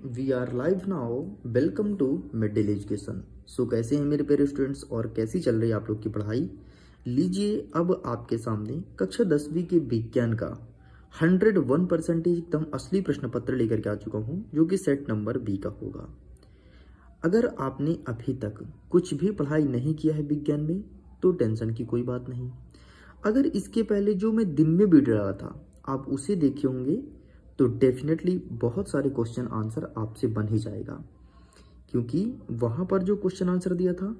We are live now. Welcome to mid day education. So कैसे हैं मेरे प्यारे स्टूडेंट्स और कैसी चल रही है आप लोग की पढ़ाई। लीजिए अब आपके सामने कक्षा 10वीं के विज्ञान का 101% एकदम असली प्रश्न पत्र लेकर के आ चुका हूं, जो कि सेट नंबर बी का होगा। अगर आपने अभी तक कुछ भी पढ़ाई नहीं किया है विज्ञान में तो टेंशन की कोई बात नहीं। अगर इसके पहले जो मैं दिन में वीडियो डाला था आप उसे देखे होंगे तो डेफिनेटली बहुत सारे क्वेश्चन आंसर आपसे बन ही जाएगा, क्योंकि वहाँ पर जो क्वेश्चन आंसर दिया था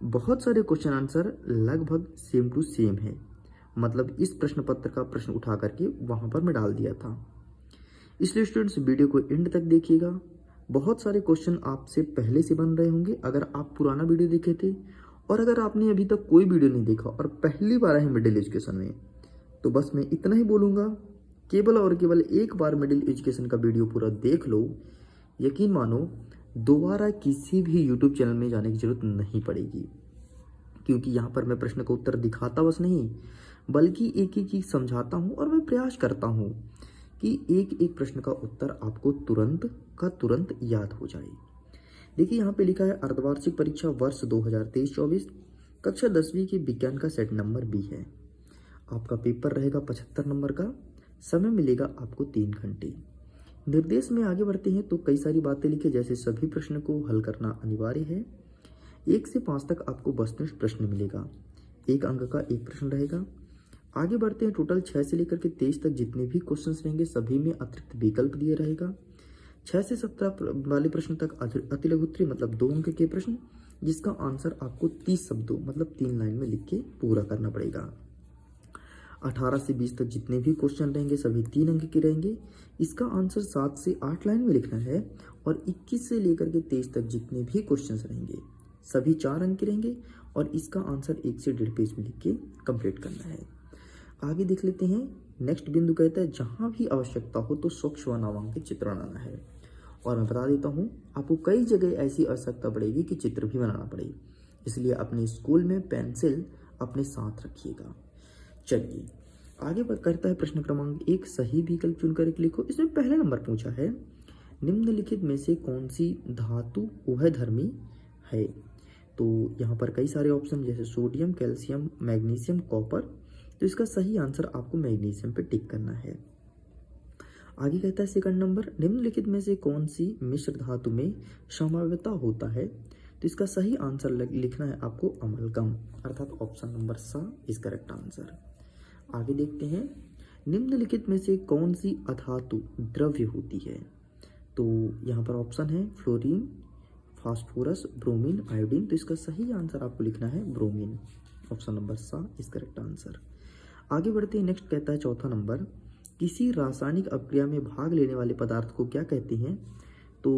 बहुत सारे क्वेश्चन आंसर लगभग सेम टू सेम है। मतलब इस प्रश्न पत्र का प्रश्न उठा करके वहाँ पर मैं डाल दिया था। इसलिए स्टूडेंट्स वीडियो को एंड तक देखिएगा। बहुत सारे क्वेश्चन आपसे पहले से बन रहे होंगे अगर आप पुराना वीडियो देखे थे, और अगर आपने अभी तक कोई वीडियो नहीं देखा और पहली बार आए हैं मिडिल एजुकेशन में तो बस मैं इतना ही बोलूँगा, केवल और केवल एक बार मिडिल एजुकेशन का वीडियो पूरा देख लो। यकीन मानो दोबारा किसी भी यूट्यूब चैनल में जाने की जरूरत नहीं पड़ेगी, क्योंकि यहाँ पर मैं प्रश्न का उत्तर दिखाता बस नहीं बल्कि एक एक चीज समझाता हूँ और मैं प्रयास करता हूँ कि एक एक प्रश्न का उत्तर आपको तुरंत का तुरंत याद हो जाए। देखिए यहाँ पे लिखा है अर्धवार्षिक परीक्षा वर्ष 2023-24 कक्षा 10वीं के विज्ञान का सेट नंबर बी है। आपका पेपर रहेगा 75 नंबर का। समय मिलेगा आपको 3 घंटे। निर्देश में आगे बढ़ते हैं तो कई सारी बातें लिखे, जैसे सभी प्रश्न को हल करना अनिवार्य है। 1 से 5 तक आपको वस्तुनिष्ठ प्रश्न मिलेगा। 1 अंक का एक प्रश्न रहेगा। आगे बढ़ते हैं, टोटल 6 से लेकर के 23 तक जितने भी क्वेश्चन रहेंगे सभी में अतिरिक्त विकल्प दिए रहेगा। 6 से 17 वाले प्रश्न तक अति लघु उत्तरीय मतलब 2 अंक के प्रश्न, जिसका आंसर आपको 30 शब्दों मतलब 3 लाइन में लिख के पूरा करना पड़ेगा। 18 से 20 तक जितने भी क्वेश्चन रहेंगे सभी 3 अंक के रहेंगे। इसका आंसर 7 से 8 लाइन में लिखना है। और 21 से लेकर के 23 तक जितने भी क्वेश्चन रहेंगे सभी 4 अंक के रहेंगे और इसका आंसर 1 से 1.5 पेज में लिख के कंप्लीट करना है। आगे देख लेते हैं। नेक्स्ट बिंदु कहता है जहां भी आवश्यकता हो तो स्वच्छ व नामांकित चित्र बनाना है। और मैं बता देता हूं आपको कई जगह ऐसी आवश्यकता पड़ेगी कि चित्र भी बनाना पड़े, इसलिए अपने स्कूल में पेंसिल अपने साथ रखिएगा। चलिए आगे करता है प्रश्न क्रमांक 1, सही विकल्प चुनकर एक लिखो। इसमें पहला नंबर पूछा है निम्नलिखित में से कौन सी धातु उभयधर्मी है। तो यहाँ पर कई सारे ऑप्शन जैसे सोडियम, कैल्शियम, मैग्नीशियम, कॉपर, तो इसका सही आंसर आपको मैग्नीशियम पे टिक करना है। आगे कहता है सेकंड नंबर, निम्नलिखित में से कौन सी मिश्र धातु में समवायता होता है। तो इसका सही आंसर लिखना है आपको अमलगम, अर्थात ऑप्शन नंबर सा इज करेक्ट आंसर। आगे देखते हैं, निम्नलिखित में से कौन सी अधातु द्रव्य होती है। तो यहाँ पर ऑप्शन है फ्लोरीन, फास्फोरस, ब्रोमीन, आयोडीन, तो इसका सही आंसर आपको लिखना है ब्रोमीन, ऑप्शन नंबर सा इज करेक्ट आंसर। आगे बढ़ते हैं, नेक्स्ट कहता है चौथा नंबर, किसी रासायनिक अभिक्रिया में भाग लेने वाले पदार्थ को क्या कहते हैं। तो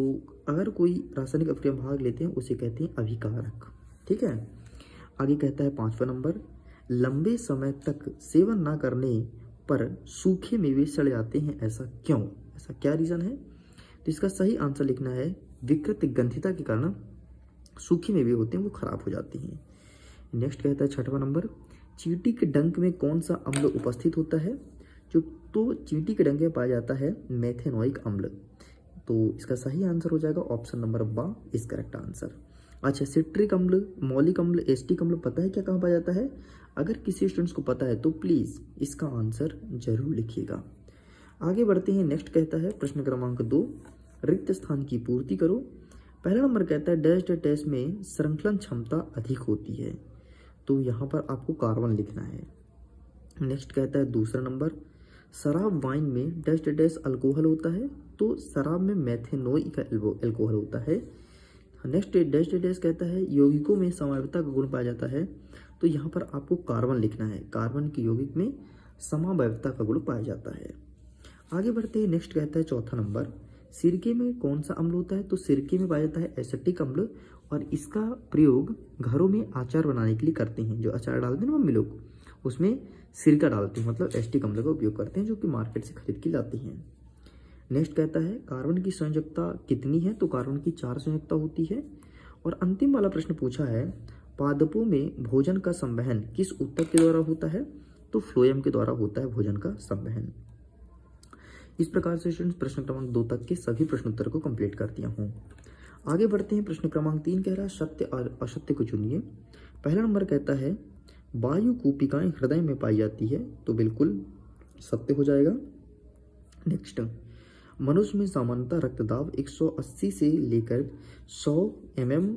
अगर कोई रासायनिक अभिक्रिया में भाग लेते हैं उसे कहते हैं अभिकारक, ठीक है। आगे कहता है 5वां नंबर, लंबे समय तक सेवन ना करने पर सूखे मेवे सड़ जाते हैं, ऐसा क्यों, ऐसा क्या रीजन है। तो इसका सही आंसर लिखना है विकृत गंधिता के कारण सूखे मेवे होते हैं वो खराब हो जाते हैं। नेक्स्ट कहता है 6वां नंबर, चींटी के डंक में कौन सा अम्ल उपस्थित होता है। तो चींटी के डंक में पाया जाता है मेथेनोइक अम्ल, तो इसका सही आंसर हो जाएगा ऑप्शन नंबर बा इज करेक्ट आंसर। अच्छा, सिट्रिक अम्ल, मौलिक अम्ल, एस्टिक अम्ल पता है क्या कहाँ पाया जाता है। अगर किसी स्टूडेंट्स को पता है तो प्लीज इसका आंसर जरूर लिखिएगा। आगे बढ़ते हैं, नेक्स्ट कहता है प्रश्न क्रमांक 2, रिक्त स्थान की पूर्ति करो। पहला नंबर कहता है डैश डैश में श्रृंखलन क्षमता अधिक होती है, तो यहाँ पर आपको कार्बन लिखना है। नेक्स्ट कहता है दूसरा नंबर, शराब वाइन में डैश डैश अल्कोहल होता है, तो शराब में मेथेनोइक अल्कोहल होता है। नेक्स्ट डैश डैश कहता है यौगिकों में समवायता का गुण पाया जाता है, तो यहाँ पर आपको कार्बन लिखना है, कार्बन के यौगिक में समवायता का गुण पाया जाता है। आगे बढ़ते हैं, नेक्स्ट कहता है चौथा नंबर, सिरके में कौन सा अम्ल होता है। तो सिरके में पाया जाता है एसिटिक अम्ल, और इसका प्रयोग घरों में अचार बनाने के लिए करते हैं। जो अचार डालते हैं ना मम्मी लोग, उसमें सिरका डालते हैं, मतलब एसिटिक अम्ल का उपयोग करते हैं, जो कि मार्केट से खरीद के लाते हैं। नेक्स्ट कहता है कार्बन की संयोजकता कितनी है। तो कार्बन की 4 संयोजकता होती है। और अंतिम वाला प्रश्न पूछा है पादपों में भोजन का संवहन किस ऊतक के द्वारा होता है। तो फ्लोएम के द्वारा होता है भोजन का संवहन। इस प्रकार से स्टूडेंट्स प्रश्न क्रमांक 2 तक के सभी प्रश्नोत्तर को कंप्लीट कर दिया हूँ। आगे बढ़ते हैं। प्रश्न क्रमांक 3 कह रहा है सत्य और असत्य को चुनिए। पहला नंबर कहता है वायु कूपिकाएं हृदय में पाई जाती है, तो बिल्कुल सत्य हो जाएगा। नेक्स्ट, मनुष्य में सामान्यतः रक्तदाब 180 से लेकर 100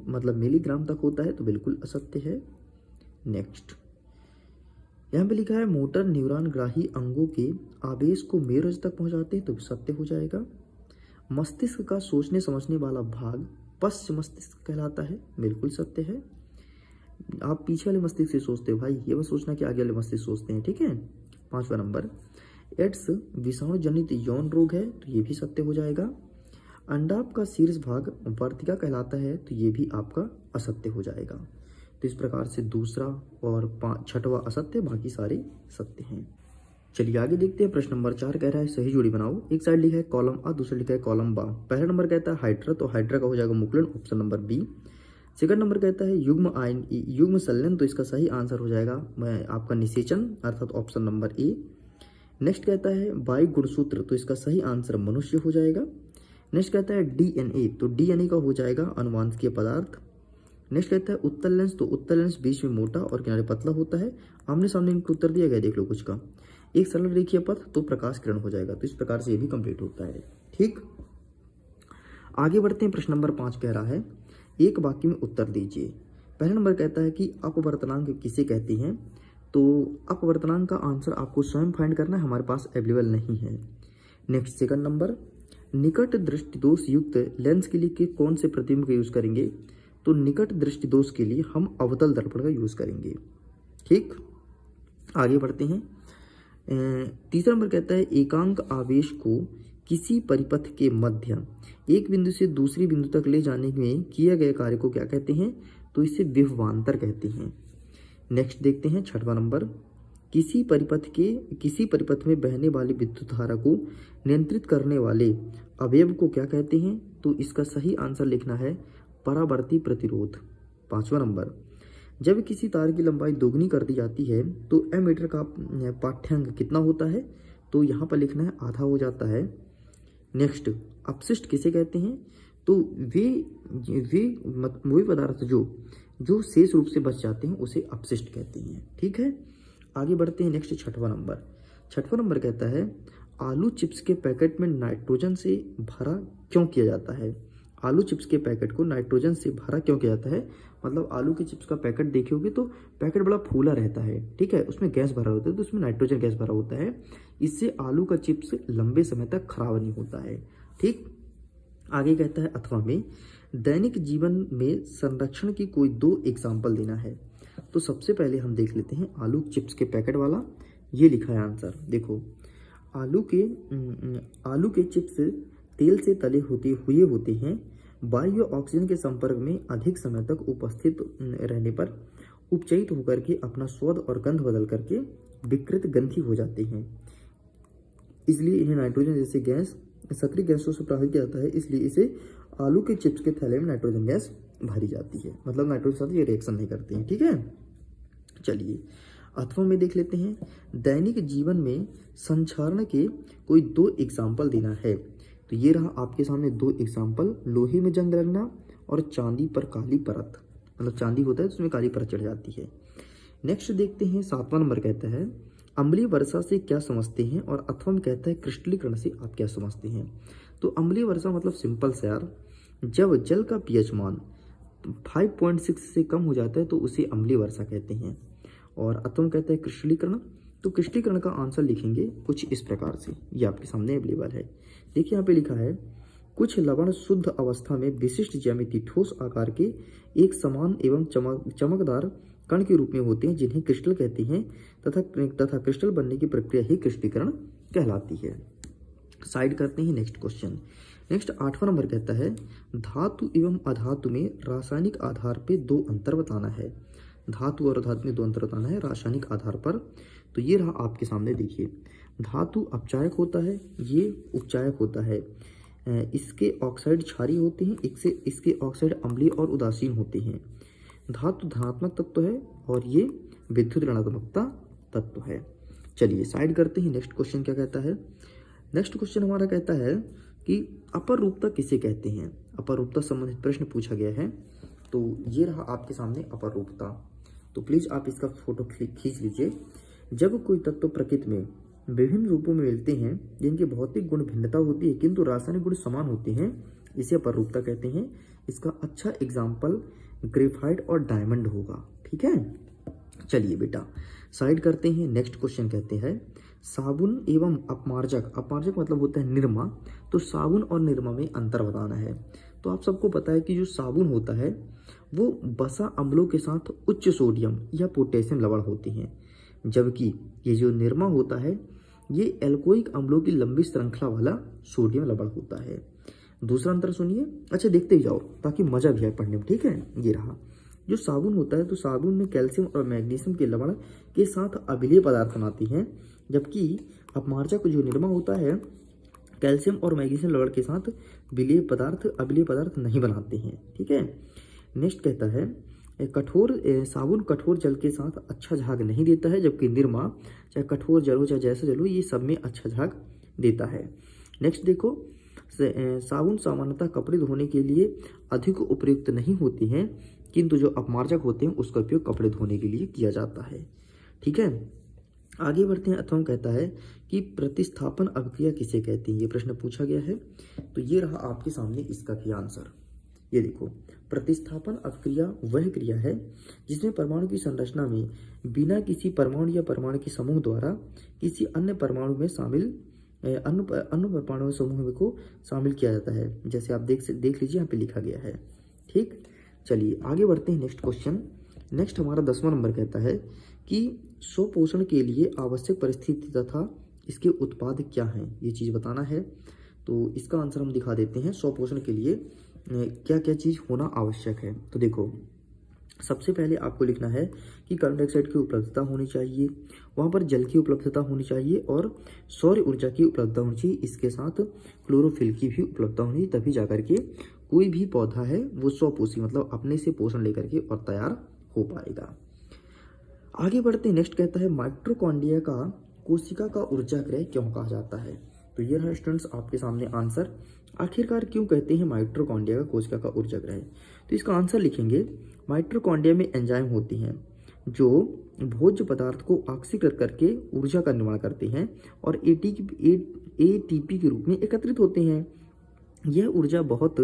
मतलब मिलीग्राम तक होता है, तो बिल्कुल असत्य है। नेक्स्ट, यहाँ पे लिखा है मोटर न्यूरॉन ग्राही अंगों के आवेश को मेरुरज्जु तक पहुंचाते हैं, तो सत्य हो जाएगा। मस्तिष्क का सोचने समझने वाला भाग पश्च मस्तिष्क कहलाता है, बिल्कुल सत्य है। आप पीछे वाले मस्तिष्क से सोचते हो भाई, ये बस सोचना कि आगे वाले मस्तिष्क सोचते हैं, ठीक है। 5वां नंबर, एड्स विषाणु जनित यौन रोग है, तो ये भी सत्य हो जाएगा। अंडाप का शीर्ष भाग वर्तिका कहलाता है, तो ये भी आपका असत्य हो जाएगा। तो इस प्रकार से दूसरा और 6वां असत्य, बाकी सारे सत्य हैं। चलिए आगे देखते हैं। प्रश्न नंबर 4 कह रहा है सही जोड़ी बनाओ। एक साइड लिखा है कॉलम आ, दूसरा लिखा है कॉलम बा। पहला नंबर कहता है हाइड्रा, तो हाइड्रा का हो जाएगा मुकुलन, option number B. Second number कहता है युग्म आयन युग्म संलयन, तो इसका सही आंसर हो जाएगा आपका निषेचन, अर्थात ऑप्शन नंबर ए। नेक्स्ट कहता है वायु गुणसूत्र, तो इसका सही आंसर मनुष्य हो जाएगा। नेक्स्ट कहता है डीएनए, तो डीएनए का हो जाएगा अनुवांशिकीय पदार्थ। नेक्स्ट कहता है उत्तल लेंस, तो उत्तल लेंस बीच में मोटा और किनारे पतला होता है। आमने सामने इनको उत्तर दिया गया, देख लो कुछ का। एक सरल रेखीय पथ, तो प्रकाश किरण हो जाएगा। तो इस प्रकार से ये भी कंप्लीट होता है, ठीक। आगे बढ़ते हैं। प्रश्न नंबर 5 कह रहा है एक वाक्य में उत्तर दीजिए। पहला नंबर कहता है कि अपवर्तनांक किसे कहते हैं, तो अपवर्तनांक का आंसर आपको स्वयं फाइंड करना है, हमारे पास अवेलेबल नहीं है। नेक्स्ट, सेकंड नंबर, निकट दृष्टि दोष युक्त लेंस के लिए कौन से प्रतिबिंब का यूज करेंगे, तो निकट दृष्टि दोष के लिए हम अवतल दर्पण का यूज करेंगे, ठीक। आगे बढ़ते हैं। तीसरा नंबर कहता है एकांक आवेश को किसी परिपथ के मध्य एक बिंदु से दूसरी बिंदु तक ले जाने में किए गए कार्य को क्या कहते हैं, तो इसे विभवांतर कहते हैं। नेक्स्ट देखते हैं 6वां नंबर, किसी परिपथ में बहने वाली विद्युत धारा को नियंत्रित करने वाले अवयव को क्या कहते हैं, तो इसका सही आंसर लिखना है परावर्ती प्रतिरोध। 5वां नंबर, जब किसी तार की लंबाई दोगुनी कर दी जाती है तो एमीटर का पाठ्यांक कितना होता है, तो यहाँ पर लिखना है आधा हो जाता है। नेक्स्ट, अपशिष्ट किसे कहते हैं, तो वे पदार्थ जो शेष रूप से बच जाते हैं उसे अपशिष्ट कहते हैं, ठीक है। आगे बढ़ते हैं। नेक्स्ट 6वां नंबर कहता है आलू चिप्स के पैकेट में नाइट्रोजन से भरा क्यों किया जाता है। आलू चिप्स के पैकेट को नाइट्रोजन से भरा क्यों किया जाता है, मतलब आलू के चिप्स का पैकेट देखोगे तो पैकेट बड़ा फूला रहता है, ठीक है, उसमें गैस भरा होता है, तो उसमें नाइट्रोजन गैस भरा होता है। इससे आलू का चिप्स लंबे समय तक खराब नहीं होता है, ठीक। आगे कहता है अथवा में दैनिक जीवन में संरक्षण की कोई 2 एग्जाम्पल देना है। तो सबसे पहले हम देख लेते हैं आलू चिप्स के पैकेट वाला, ये लिखा है आंसर। देखो आलू के चिप्स तेल से तले हुए होते हैं, वायु और ऑक्सीजन के संपर्क में अधिक समय तक उपस्थित रहने पर उपचयित होकर के अपना स्वाद और गंध बदल करके विकृत गंधी हो जाते हैं। इसलिए इन्हें नाइट्रोजन जैसे गैस सक्रिय गैसों से प्रभावित किया जाता है, इसलिए इसे आलू के चिप्स के थैले में नाइट्रोजन गैस भरी जाती है, मतलब नाइट्रोजन के साथ ये रिएक्शन नहीं करते हैं, ठीक है। चलिए अथवा में देख लेते हैं दैनिक जीवन में संचारण के कोई 2 एग्जाम्पल देना है। तो ये रहा आपके सामने 2 एग्जाम्पल, लोहे में जंग लगना और चांदी पर काली परत, मतलब चांदी होता है तो उसमें काली परत चढ़ जाती है। नेक्स्ट देखते हैं 7वां नंबर कहता है अम्लीय वर्षा से क्या समझते हैं, और अथवा में कहता है क्रिस्टलीकरण से आप क्या समझते हैं। तो अम्लीय वर्षा मतलब सिंपल से यार, जब जल का पीएच मान 5.6 से कम हो जाता है तो उसे अम्लीय वर्षा कहते हैं। और अथवा कहता है क्रिस्टलीकरण, तो क्रिस्टलीकरण का आंसर लिखेंगे कुछ इस प्रकार से, ये आपके सामने अवेलेबल है। देखिए यहाँ पे लिखा है कुछ लवण शुद्ध अवस्था में विशिष्ट ज्यामिति ठोस आकार के एक समान एवं चमकदार कण के रूप में होते हैं जिन्हें क्रिस्टल कहते हैं, तथा क्रिस्टल बनने की प्रक्रिया ही क्रिस्टलीकरण कहलाती है। साइड करते हैं नेक्स्ट क्वेश्चन। नेक्स्ट 8वां नंबर कहता है धातु एवं अधातु में रासायनिक आधार पे 2 अंतर बताना है। धातु और अधातु में 2 अंतर बताना है रासायनिक आधार पर। तो ये रहा आपके सामने, देखिए धातु अपचायक होता है, ये उपचायक होता है। इसके ऑक्साइड क्षारीय होते हैं, इसके ऑक्साइड अम्लीय और उदासीन होते हैं। धातु धनात्मक तत्व है और ये विद्युत ऋणात्मकता तत्व है। चलिए साइड करते हैं। नेक्स्ट क्वेश्चन क्या कहता है नेक्स्ट क्वेश्चन हमारा कहता है कि अपर रूपता किसे कहते हैं। अपर रूपता संबंधित प्रश्न पूछा गया है। तो ये रहा आपके सामने अपर रूपता। तो प्लीज आप इसका फोटो खींच लीजिए। जब कोई तत्व प्रकृति में विभिन्न रूपों में मिलते हैं जिनके भौतिक गुण भिन्नता होती है किंतु रासायनिक गुण समान होते हैं, इसे अपर रूपता कहते हैं। इसका अच्छा एग्जाम्पल ग्रेफाइट और डायमंड होगा। ठीक है, चलिए बेटा साइड करते हैं। नेक्स्ट क्वेश्चन कहते हैं साबुन एवं अपमार्जक। अपमार्जक मतलब होता है निरमा। तो साबुन और निरमा में अंतर बताना है। तो आप सबको पता है कि जो साबुन होता है वो बसा अम्लों के साथ उच्च सोडियम या पोटेशियम लवण होते हैं, जबकि ये जो निरमा होता है ये एल्कोइक अम्लों की लंबी श्रृंखला वाला सोडियम लवण होता है। दूसरा अंतर सुनिए, अच्छा देखते ही जाओ ताकि मजा भी आए पढ़ने में। ठीक है, ये रहा जो साबुन होता है, तो साबुन में कैल्शियम और मैग्नीशियम के लवण के साथ अम्लीय पदार्थ बनाती हैं, जबकि अपमार्जक जो निरमा होता है कैल्शियम और मैग्नीशियम लवण के साथ अम्लीय पदार्थ नहीं बनाते हैं। ठीक है, नेक्स्ट कहता है साबुन कठोर जल के साथ अच्छा झाग नहीं देता है, जबकि निरमा चाहे कठोर जल हो चाहे जैसा जल हो ये सब में अच्छा झाग देता है। नेक्स्ट देखो, साबुन सामान्यतः कपड़े धोने के लिए अधिक उपयुक्त नहीं होती हैं, किंतु जो अपमार्जक होते हैं उसका उपयोग कपड़े धोने के लिए किया जाता है। ठीक है, आगे बढ़ते हैं। अथवा कहता है कि प्रतिस्थापन अभिक्रिया किसे कहते हैं, ये प्रश्न पूछा गया है। तो ये रहा आपके सामने इसका भी आंसर। ये देखो, प्रतिस्थापन अभिक्रिया वह क्रिया है जिसमें परमाणु की संरचना में बिना किसी परमाणु या परमाणु के समूह द्वारा किसी अन्य परमाणु में शामिल अन्य परमाणु समूह को शामिल किया जाता है। जैसे आप देख लीजिए यहाँ पे लिखा गया है। ठीक, चलिए आगे बढ़ते हैं। नेक्स्ट क्वेश्चन, नेक्स्ट हमारा 10वां नंबर कहता है कि स्वपोषण के लिए आवश्यक परिस्थिति तथा इसके उत्पाद क्या हैं, ये चीज़ बताना है। तो इसका आंसर हम दिखा देते हैं। स्वपोषण के लिए क्या क्या चीज़ होना आवश्यक है। तो देखो, सबसे पहले आपको लिखना है कि कार्बन डाइऑक्साइड की उपलब्धता होनी चाहिए, वहाँ पर जल की उपलब्धता होनी चाहिए और सौर ऊर्जा की उपलब्धता होनी चाहिए। इसके साथ क्लोरोफिल की भी उपलब्धता होनी चाहिए, तभी जाकर के कोई भी पौधा है वो स्वपोषी मतलब अपने से पोषण लेकर के और तैयार हो पाएगा। आगे बढ़ते हैं। नेक्स्ट कहता है माइटोकॉन्ड्रिया का कोशिका का ऊर्जागृह क्यों कहा जाता है। तो ये रहा स्टूडेंट्स आपके सामने आंसर। आखिरकार क्यों कहते हैं माइटोकॉन्ड्रिया का कोशिका का ऊर्जागृह। तो इसका आंसर लिखेंगे, माइटोकॉन्ड्रिया में एंजाइम होती हैं जो भोज्य पदार्थ को ऑक्सीकृत करके ऊर्जा का निर्माण करते हैं और एटीपी के रूप में एकत्रित होते हैं। यह ऊर्जा बहुत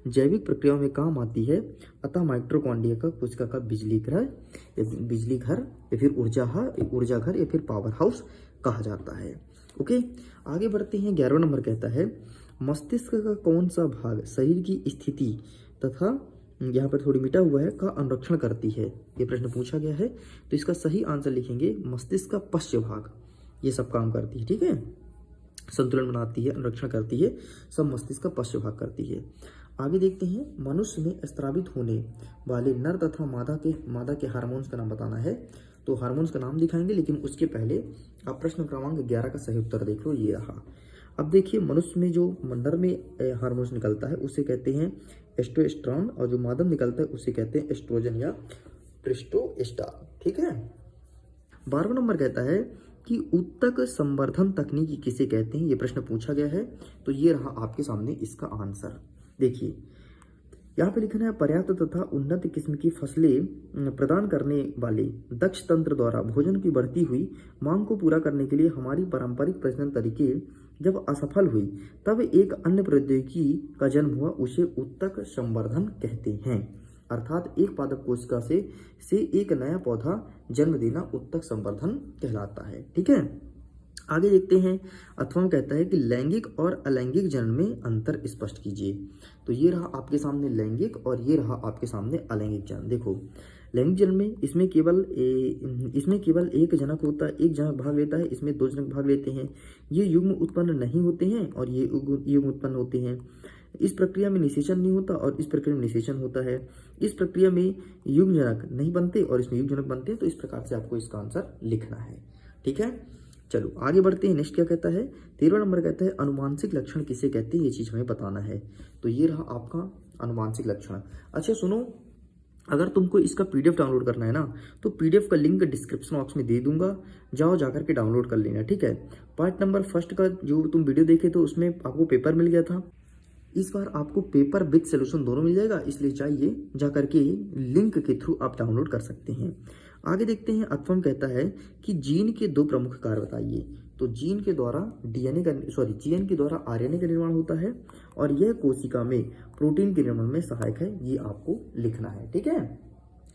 जैविक प्रक्रियाओं में काम आती है, अतः माइटोकॉन्ड्रिया का कोशिका का बिजली घर या फिर ऊर्जा घर या फिर पावर हाउस कहा जाता है। ओके, आगे बढ़ते हैं। 11वां नंबर कहता है मस्तिष्क का कौन सा भाग शरीर की स्थिति तथा यहाँ पर थोड़ी मिटा हुआ है का अनुरक्षण करती है, ये प्रश्न पूछा गया है। तो इसका सही आंसर लिखेंगे मस्तिष्क का पश्च भाग, ये सब काम करती है। ठीक है, संतुलन बनाती है, अनुरक्षण करती है, सब मस्तिष्क का पश्च भाग करती है। आगे देखते हैं, मनुष्य में स्रावित होने वाले नर तथा मादा के हार्मोन्स का नाम बताना है। तो हार्मोन्स का नाम दिखाएंगे, लेकिन उसके पहले आप प्रश्न क्रमांक 11 का सही उत्तर देख लो, ये रहा। अब देखिए, मनुष्य में जो नर में हार्मोन्स निकलता है उसे कहते हैं एस्ट्रोस्टेरोन और जो मादा निकलता है उसे कहते हैं एस्ट्रोजन या प्रोस्टोस्टेरोन। ठीक है, 12वां नंबर कहता है कि ऊतक संवर्धन तकनीकी किसे कहते हैं, ये प्रश्न पूछा गया है। तो ये रहा आपके सामने इसका आंसर। देखिए यहाँ पे लिखना है पर्याप्त तथा उन्नत किस्म की फसलें प्रदान करने वाले दक्ष तंत्र द्वारा भोजन की बढ़ती हुई मांग को पूरा करने के लिए हमारी पारंपरिक प्रजनन तरीके जब असफल हुई तब एक अन्य प्रौद्योगिकी का जन्म हुआ, उसे ऊतक संवर्धन कहते हैं। अर्थात एक पादप कोशिका से एक नया पौधा जन्म देना ऊतक संवर्धन कहलाता है। ठीक है, आगे देखते हैं। अथवा कहता है कि लैंगिक और अलैंगिक जनन में अंतर स्पष्ट कीजिए। तो ये रहा आपके सामने लैंगिक और ये रहा आपके सामने अलैंगिक जनन। देखो, लैंगिक जनन में इसमें केवल एक जनक होता है, एक जनक भाग लेता है, इसमें 2 जनक भाग लेते हैं। ये युग्म उत्पन्न नहीं होते हैं और ये युग्म उत्पन्न होते हैं। इस प्रक्रिया में निषेचन नहीं होता और इस प्रक्रिया में निषेचन होता है। इस प्रक्रिया में युग्म जनक नहीं बनते और इसमें युग्म जनक बनते हैं। तो इस प्रकार से आपको इसका आंसर लिखना है। ठीक है, चलो आगे बढ़ते हैं। नेक्स्ट क्या कहता है, 13वां नंबर कहता है अनुवांशिक लक्षण किसे कहते हैं, ये चीज हमें बताना है। तो ये रहा आपका अनुवांशिक लक्षण। अच्छा सुनो, अगर तुमको इसका पीडीएफ डाउनलोड करना है ना, तो पीडीएफ का लिंक डिस्क्रिप्शन बॉक्स में दे दूंगा, जाओ जाकर के डाउनलोड कर लेना। ठीक है, पार्ट नंबर फर्स्ट का जो तुम वीडियो देखे तो उसमें आपको पेपर मिल गया था, इस बार आपको पेपर विद सोल्यूशन दोनों मिल जाएगा, इसलिए चाहिए जा करके लिंक के थ्रू आप डाउनलोड कर सकते हैं। आगे देखते हैं, अथर्वम कहता है कि जीन के दो प्रमुख कार्य बताइए। तो जीन के द्वारा जीन के द्वारा आरएनए का निर्माण होता है और यह कोशिका में प्रोटीन के निर्माण में सहायक है, ये आपको लिखना है। ठीक है,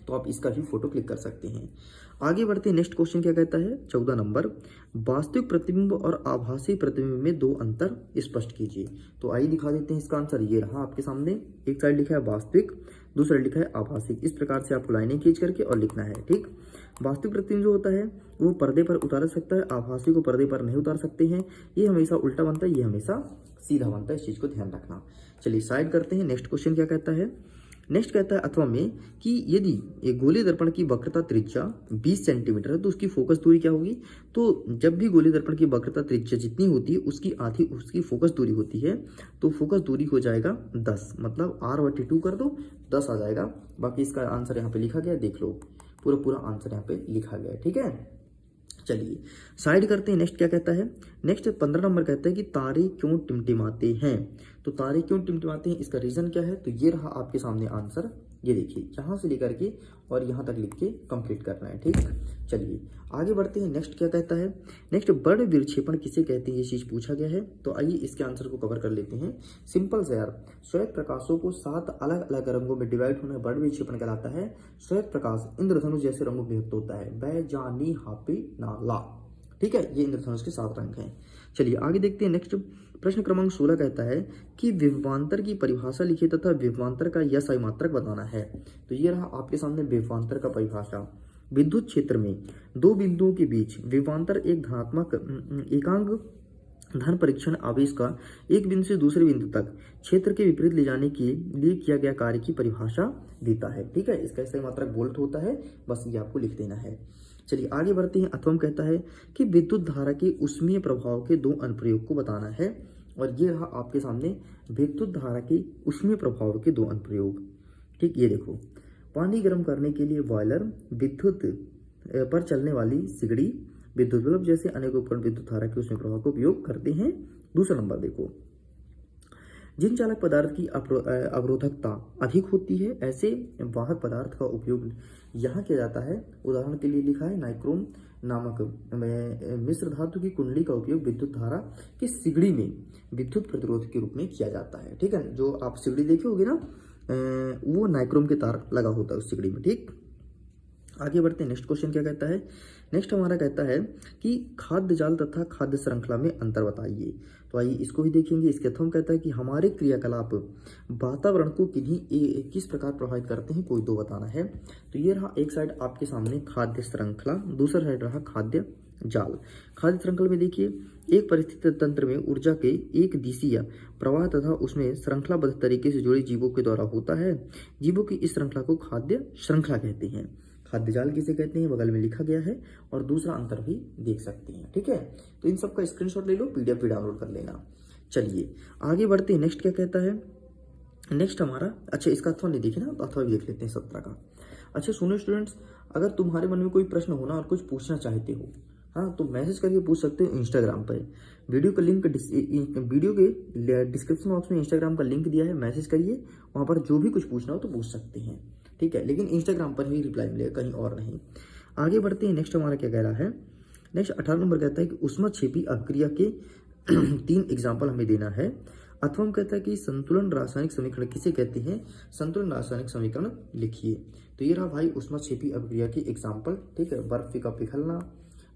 तो आप इसका भी फोटो क्लिक कर सकते हैं। आगे बढ़ते हैं, नेक्स्ट क्वेश्चन क्या कहता है 14 नंबर, वास्तविक प्रतिबिंब और आभासी प्रतिबिंब में दो अंतर स्पष्ट कीजिए। तो आइए दिखा देते हैं इसका आंसर, ये रहा आपके सामने, एक साइड लिखा है वास्तविक, दूसरा लिखा है आभासी। इस प्रकार से आपको लाइनें खींच करके और लिखना है। ठीक, वास्तविक प्रतिबिंब जो होता है वो पर्दे पर उतारा सकता है, आभासी को पर्दे पर नहीं उतार सकते हैं, ये हमेशा उल्टा बनता है, ये हमेशा सीधा बनता है, इस चीज को ध्यान रखना। चलिए साइड करते हैं, नेक्स्ट क्वेश्चन क्या कहता है। नेक्स्ट कहता है अथवा में कि यदि एक गोलीय दर्पण की वक्रता त्रिज्या 20 सेंटीमीटर है तो उसकी फोकस दूरी क्या होगी। तो जब भी गोलीय दर्पण की वक्रता त्रिज्या जितनी होती है उसकी आधी उसकी फोकस दूरी होती है, तो फोकस दूरी हो जाएगा 10, मतलब R/2 कर दो 10 आ जाएगा। बाकी इसका आंसर यहाँ पे लिखा गया, देख लो पूरा आंसर यहाँ पे लिखा गया है। ठीक है, चलिए साइड करते हैं, नेक्स्ट क्या कहता है। नेक्स्ट 15 नंबर कहता है कि तारे क्यों टिमटिमाते हैं। तो तारे क्यों टिमटिमाते हैं, इसका रीजन क्या है। तो ये रहा आपके सामने आंसर, ये देखिए यहाँ से लेकर के और यहाँ तक लिख के कंप्लीट करना है। ठीक, चलिए आगे बढ़ते हैं, नेक्स्ट क्या कहता है। नेक्स्ट बर्ण विक्षेपण किसे कहते हैं, ये चीज पूछा गया है। तो आइए इसके आंसर को कवर कर लेते हैं। सिंपल से यार, श्वेत प्रकाशों को 7 अलग अलग रंगों में डिवाइड होना बर्ण विक्षेपण कहलाता है। श्वेत प्रकाश इंद्रधनुष जैसे रंगों में व्यक्त होता है, बैजानी हापी नाला। ठीक है, ये इंद्रधनुष के 7 रंग हैं। चलिए आगे देखते हैं, नेक्स्ट प्रश्न क्रमांक 16 कहता है कि विभवांतर की परिभाषा लिखिए तथा विभवांतर का यसाई मात्रक बताना है। तो ये रहा आपके सामने विभवांतर का परिभाषा। विद्युत क्षेत्र में दो बिंदुओं के बीच विभवांतर एक धनात्मक एकांक धन परीक्षण आवेश का एक बिंदु से दूसरे बिंदु तक क्षेत्र के विपरीत ले जाने के लिए किया गया कार्य की परिभाषा देता है। ठीक है, इसका यसाई मात्रक वोल्ट होता है, बस ये आपको लिख देना है। चलिए आगे बढ़ते हैं, अथर्वम कहता है कि विद्युत धारा के ऊष्मीय प्रभाव के दो अनुप्रयोग को बताना है। और ये रहा आपके सामने विद्युत धारा के ऊष्मीय प्रभाव के दो अनुप्रयोग। ठीक, ये देखो, पानी गर्म करने के लिए बॉयलर, विद्युत पर चलने वाली सिगड़ी, विद्युत बल्ब जैसे अनेक उपकरण विद्युत धारा के ऊष्मीय प्रभाव का उपयोग करते हैं। दूसरा नंबर देखो, जिन चालक पदार्थ की अवरोधकता अधिक होती है ऐसे वाहक पदार्थ का उपयोग यहाँ किया जाता है। उदाहरण के लिए लिखा है नाइक्रोम नामक मिश्र धातु की कुंडली का उपयोग विद्युत धारा की सिगड़ी में विद्युत प्रतिरोध के रूप में किया जाता है। ठीक है, जो आप सिगड़ी देखे होगे ना, वो नाइक्रोम के तार लगा होता है उस सिगड़ी में। ठीक, आगे बढ़ते हैं, नेक्स्ट क्वेश्चन क्या कहता है। नेक्स्ट हमारा कहता है कि खाद्य जाल तथा खाद्य श्रृंखला में अंतर बताइए। तो आइए इसको भी देखेंगे। इसके अथर्वम कहता है कि हमारे क्रियाकलाप वातावरण को किस प्रकार प्रभावित करते हैं, कोई दो बताना है। तो ये रहा एक साइड आपके सामने खाद्य श्रृंखला, दूसरा साइड रहा खाद्य जाल। खाद्य श्रृंखला में देखिए, एक परिस्थिति तंत्र में ऊर्जा के एक दिशीय प्रवाह तथा उसमें श्रृंखलाबद्ध तरीके से जुड़े जीवों के द्वारा होता है। जीवों की इस श्रृंखला को खाद्य श्रृंखला कहते हैं। खाद्य जाल किसे कहते हैं, बगल में लिखा गया है, और दूसरा अंतर भी देख सकते हैं। ठीक है, तो इन सब का स्क्रीनशॉट ले लो, पीडीएफ भी डाउनलोड कर लेना। चलिए आगे बढ़ते हैं, नेक्स्ट क्या कहता है। नेक्स्ट हमारा, अच्छा इसका अथवा नहीं देखे ना, तो अथवा भी देख लेते हैं 17 का। अच्छा सुनो स्टूडेंट्स, अगर तुम्हारे मन में कोई प्रश्न होना और कुछ पूछना चाहते हो, हाँ, तो मैसेज करके पूछ सकते हो इंस्टाग्राम पर। वीडियो का लिंक वीडियो के डिस्क्रिप्शन बॉक्स में इंस्टाग्राम का लिंक दिया है, मैसेज करिए, वहाँ पर जो भी कुछ पूछना हो तो पूछ सकते हैं। ठीक है, लेकिन इंस्टाग्राम पर ही रिप्लाई मिलेगा, कहीं और नहीं। आगे बढ़ते हैं, नेक्स्ट हमारा क्या कह रहा है। नेक्स्ट 18 नंबर कहता है कि ऊष्माक्षेपी अभिक्रिया के 3 एग्जाम्पल हमें देना है। अथर्वम कहता है कि संतुलन रासायनिक समीकरण किसे कहते हैं, संतुलन रासायनिक समीकरण लिखिए। तो ये रहा भाई ऊष्माक्षेपी अभिक्रिया के एग्जाम्पल। ठीक है, बर्फ का पिघलना,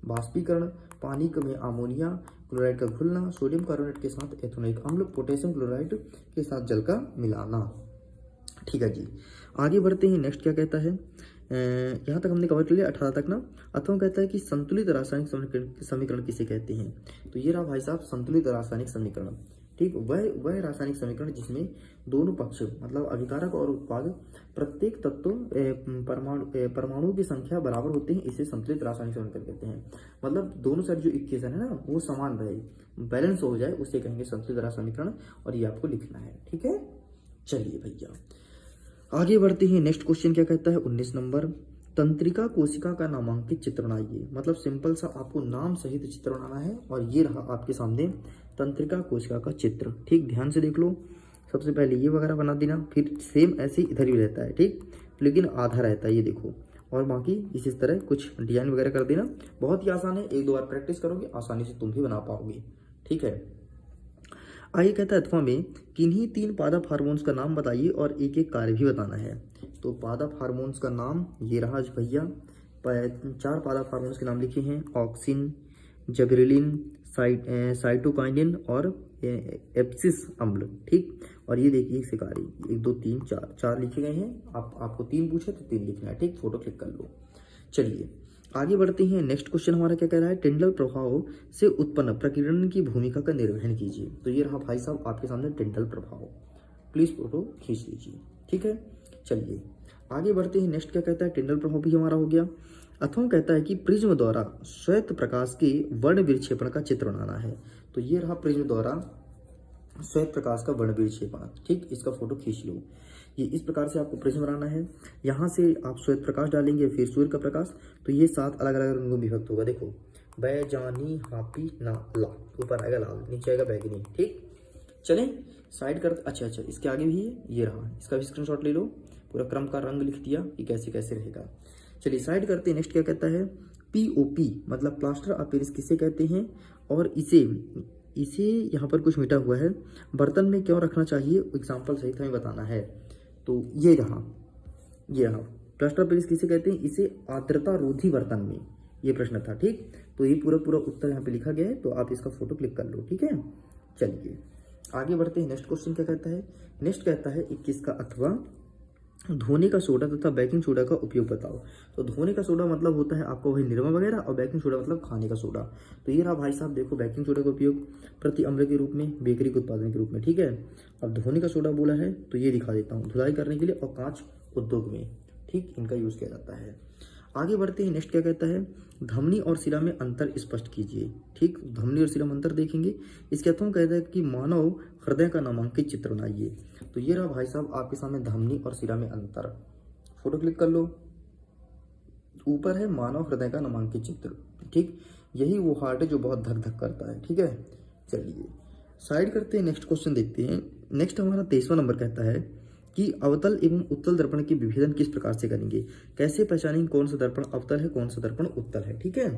वाष्पीकरण, पानी में अमोनिया क्लोराइड का घुलना, सोडियम कार्बोनेट के साथ एथेनोइक अम्ल, पोटेशियम क्लोराइड के साथ जल का मिलाना। ठीक है जी, आगे बढ़ते हैं, नेक्स्ट क्या कहता है। यहाँ तक हमने कवर कर लिया 18 तक ना। अथर्वम कहता है कि संतुलित रासायनिक समीकरण किसे कहते हैं। तो ये रहा भाई साहब संतुलित रासायनिक समीकरण। ठीक, वह रासायनिक समीकरण जिसमें दोनों पक्ष मतलब अभिकारक और उत्पाद प्रत्येक तत्व परमाणु की संख्या बराबर होते हैं, इसे संतुलित रासायनिक समीकरण कहते हैं। मतलब दोनों साइड जो इक्वेशन है ना वो समान रहे, बैलेंस हो जाए, उसे कहेंगे संतुलित रासायनिक समीकरण, और ये आपको लिखना है। ठीक है, चलिए भैया आगे बढ़ते हैं, नेक्स्ट क्वेश्चन क्या कहता है 19 नंबर तंत्रिका कोशिका का नामांकित चित्र बनाइए। मतलब सिंपल सा आपको नाम सहित चित्र बनाना है और ये रहा आपके सामने तंत्रिका कोशिका का चित्र। ठीक, ध्यान से देख लो। सबसे पहले ये वगैरह बना देना, फिर सेम ऐसे ही इधर भी रहता है, ठीक, लेकिन आधा रहता है, ये देखो। और बाकी इस तरह कुछ डिजाइन वगैरह कर देना। बहुत ही आसान है, एक दो बार प्रैक्टिस करोगे आसानी से तुम भी बना पाओगे। ठीक है, आइए कहता है अथवा में किन्हीं 3 पादप हार्मोन्स का नाम बताइए और एक एक कार्य भी बताना है। तो पादप हार्मोन्स का नाम ये रहा भैया। 4 पादप हार्मोन्स के नाम लिखे हैं, ऑक्सिन, जबरेलिन, साइटोकाइनिन और एप्सिस अम्ल। ठीक, और ये देखिए शिकारी, 1 2 3 4 लिखे गए हैं। आपको 3 पूछे तो 3 लिखना है। ठीक, फोटो क्लिक कर लो। चलिए आगे बढ़ते हैं। नेक्स्ट क्वेश्चन हमारा क्या कह रहा है, टिंडल प्रभाव से उत्पन्न प्रकीर्णन की भूमिका का निर्वहन कीजिए। तो ये रहा भाई साहब आपके सामने टिंडल प्रभाव, प्लीज फोटो खींच लीजिए। ठीक है, चलिए आगे बढ़ते हैं। नेक्स्ट क्या कहता है, टिंडल प्रभाव भी हमारा हो गया। अथवा कहता है कि प्रिज्म द्वारा श्वेत प्रकाश के वर्ण विक्षेपण का चित्र बनाना है। तो ये रहा प्रिज्म द्वारा श्वेत प्रकाश का वर्ण विक्षेपण। ठीक, इसका फोटो खींच लो। ये इस प्रकार से आपको प्रिज्म बनाना है। यहाँ से आप श्वेत प्रकाश डालेंगे, फिर सूर्य का प्रकाश। तो ये 7 अलग अलग रंगों में विभक्त होगा। देखो, बैजानी, हापी, ना, ला, ऊपर आएगा लाल, नीचे आएगा बैगनी। ठीक, चलें साइड कर। अच्छा, इसके आगे भी ये रहा, इसका भी स्क्रीनशॉट ले लो। पूरा क्रम का रंग लिख दिया कि कैसे कैसे रहेगा। चलिए साइड करते हैं। नेक्स्ट क्या कहता है, POP मतलब प्लास्टर ऑफ पेरिस किसे कहते हैं, और इसे यहाँ पर कुछ मिटा हुआ है, बर्तन में क्यों रखना चाहिए, एग्जाम्पल सहित हमें बताना है। तो ये रहा प्लास्टर ऑफ पेरिस किसे कहते हैं, इसे आर्द्रता रोधी बर्तन में, ये प्रश्न था। ठीक, तो ये पूरा उत्तर यहाँ पे लिखा गया है, तो आप इसका फोटो क्लिक कर लो। ठीक है, चलिए आगे बढ़ते हैं। नेक्स्ट क्वेश्चन क्या कहता है, नेक्स्ट कहता है 21 का अथवा धोने का सोडा तथा बेकिंग सोडा का उपयोग बताओ। तो धोने का सोडा मतलब होता है आपका वही निरमा वगैरह, और बेकिंग सोडा मतलब खाने का सोडा। तो ये रहा भाई साहब, देखो बेकिंग सोडा का उपयोग प्रति अम्ल के रूप में, बेकरी के उत्पादन के रूप में। ठीक है, अब धोने का सोडा बोला है तो ये दिखा देता हूँ, धुलाई करने के लिए और कांच उद्योग में, ठीक, इनका यूज किया जाता है। आगे बढ़ते हैं। नेक्स्ट क्या कहता है, धमनी और शिरा में अंतर स्पष्ट कीजिए। ठीक, धमनी और शिरा में अंतर देखेंगे। इसके अथवा कहता है कि मानव हृदय का नामांकित चित्र बनाइए। तो ये रहा भाई साहब आपके सामने धमनी और शिरा में अंतर, फोटो क्लिक कर लो। ऊपर है मानव हृदय का नामांकित चित्र। ठीक, यही वो हार्ट है जो बहुत धक धक करता है। ठीक है, चलिए साइड करते हैं। नेक्स्ट क्वेश्चन देखते हैं। नेक्स्ट हमारा 23वां नंबर कहता है कि अवतल एवं उत्तल दर्पण के विभेदन किस प्रकार से करेंगे, कैसे पहचानेंगे कौन सा दर्पण अवतल है, कौन सा दर्पण उत्तल है। ठीक है,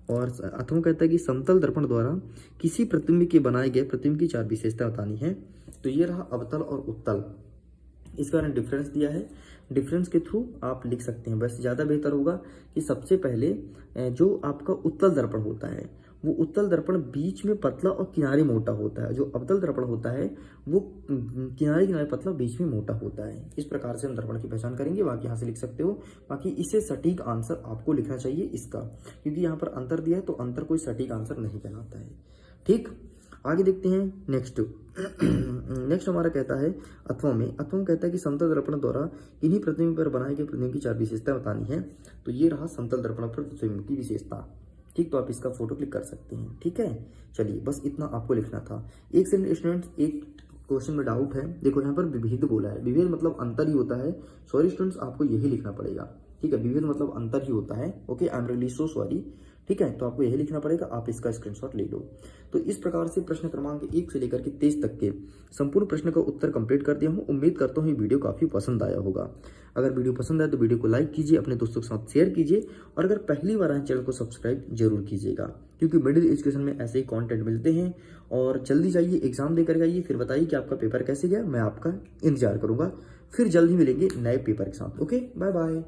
और अथवा कहता है कि समतल दर्पण द्वारा किसी प्रतिबिंब के बनाए गए प्रतिबिंब की 4 विशेषता बतानी है। तो ये रहा अवतल और उत्तल, इसका मैंने डिफरेंस दिया है, डिफरेंस के थ्रू आप लिख सकते हैं। वैसे ज़्यादा बेहतर होगा कि सबसे पहले जो आपका उत्तल दर्पण होता है, वो उत्तल दर्पण बीच में पतला और किनारे मोटा होता है। जो अवतल दर्पण होता है वो किनारे किनारे पतला, बीच में मोटा होता है। इस प्रकार से हम दर्पण की पहचान करेंगे। बाकी यहाँ से लिख सकते हो। बाकी इससे सटीक आंसर आपको लिखना चाहिए इसका, क्योंकि यहाँ पर अंतर दिया है तो अंतर कोई सटीक आंसर नहीं कहलाता है। ठीक, आगे देखते हैं। नेक्स्ट हमारा कहता है अथवा कहता है कि समतल दर्पण द्वारा इन्हीं प्रतिबिंब पर बनाए गए प्रतिबिंब की 4 विशेषता बतानी है। तो ये रहा समतल दर्पण पर प्रतिबिंब की विशेषता। ठीक, तो आप इसका फोटो क्लिक कर सकते हैं। ठीक है, चलिए बस इतना आपको लिखना था। एक सेकंड स्टूडेंट्स, एक क्वेश्चन में डाउट है। देखो यहाँ पर विभेद बोला है, विभेद मतलब अंतर ही होता है। सॉरी स्टूडेंट्स, आपको यही लिखना पड़ेगा। ठीक है, विभेद मतलब अंतर ही होता है। Okay, I am really so sorry. ठीक है, तो आपको यही लिखना पड़ेगा। आप इसका स्क्रीनशॉट ले लो। तो इस प्रकार से प्रश्न क्रमांक 1 से लेकर के 23 तक के संपूर्ण प्रश्न का उत्तर कंप्लीट कर दिया हूँ। उम्मीद करता हूँ ये वीडियो काफी पसंद आया होगा। अगर वीडियो पसंद आए तो वीडियो को लाइक कीजिए, अपने दोस्तों के साथ शेयर कीजिए, और अगर पहली बार आए चैनल को सब्सक्राइब जरूर कीजिएगा, क्योंकि मिडिल एजुकेशन में ऐसे ही कंटेंट मिलते हैं। और जल्दी जाइए, एग्जाम देकर आइए, फिर बताइए कि आपका पेपर कैसे गया। मैं आपका इंतजार करूंगा। फिर जल्द ही मिलेंगे नए पेपर के साथ। Okay, bye bye.